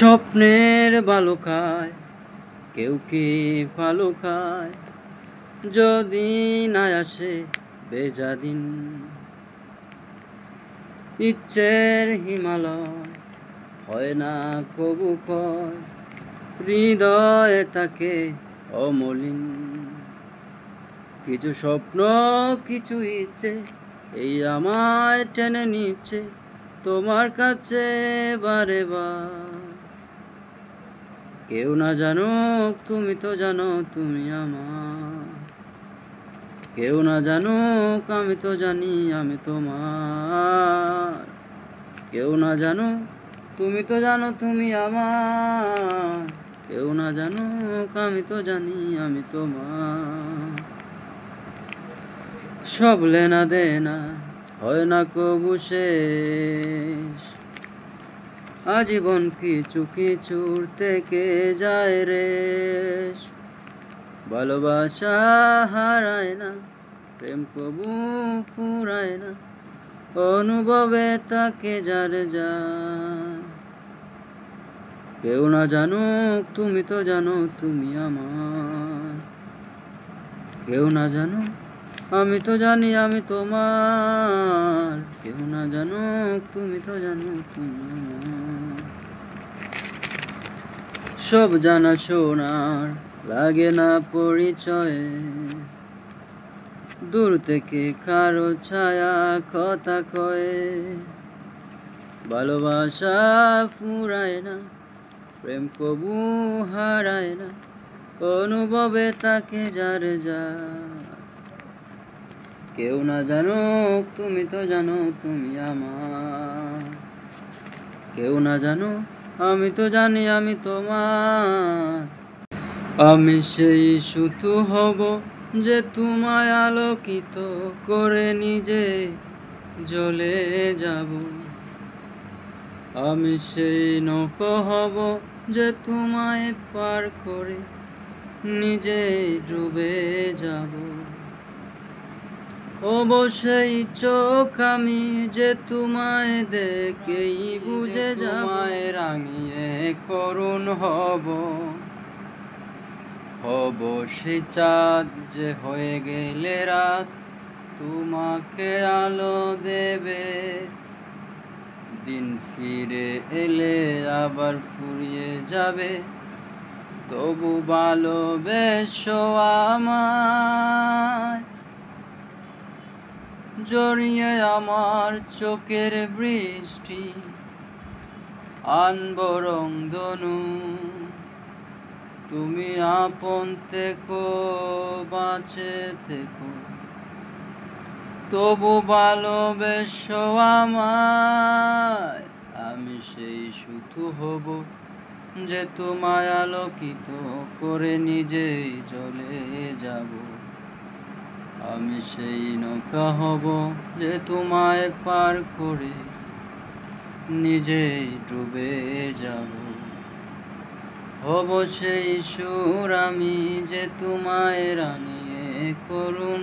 স্বপ্নের ভালো খায়, কেউ কি ভালো খায়, যদি না আসে বেজাদিন। ইচ্ছের হিমালয় হয় না কবু কয়, হৃদয়ে তাকে অমলিন। কিছু স্বপ্ন কিছু ইচ্ছে এই আমায় টেনে নিচ্ছে তোমার কাছে বারে বার। কেউ না জানুক তুমি তো জানো তুমি আমার, কেউ না জানুক আমি তো জানি আমি তোমার। কেউ না জানুক তুমি তো জানো তুমি আমার, কেউ না জানুক আমি তো জানি আমি তোমার। সব লেনা দেনা হয় না কবু শেষ, আজীবন কিছু কিছুর থেকে যায় রেশ। ভালোবাসা হারায় না, প্রেম কবু ফুরায় না, অনুভবে তাকে যার যায়। কেউ না জানুক তুমি তো জানো তুমি আমার, কেউ না জানুক আমি তো জানি আমি তোমার। কেউ না জানুক তুমি তো জানো তুমি আমার। সব জানা শোনার লাগে না পরিচয়ে, দূর থেকে কারো ছায়া কথা কয়ে। ভালোবাসা ফুরায় না, প্রেম কবু হারায় না, অনুভবে তাকে যার যায়। কেউ না জানুক তুমি তো জানো তুমি আমার, কেউ না জানুক আমি তো জানি আমি তোমার। আমি সেই শুধু হব যে তোমায় আলোকিত করে নিজে জ্বলে যাব। আমি সেই নৌকা হব যে তোমায় পার করে নিজে ডুবে যাব। অবশ্যই চোখ আমি যে তোমায় দেখেই বুঝে তোমায় রাঙিয়ে করুণ হব। হব সেই চাঁদ যে হয়ে গেলে রাত তোমাকে আলো দেবে। দিন ফিরে এলে আবার ফুরিয়ে যাবে, তবু ভালোবেসো আমায়। জড়িয়ে আমার চোখের বৃষ্টি আনব রংধনু, তুমি আপন থেকো বাঁচে থেকো, তবু ভালোবেসো আমায়। আমি সেই শুধু হব যে তোমায় আলোকিত করে নিজেই জ্বলে যাব। আমি সেই নৌকা হব যে তোমায় পার করে নিজেই ডুবে যাব। হব সেই সুর আমি যে তোমায় রাঙিয়ে করুণ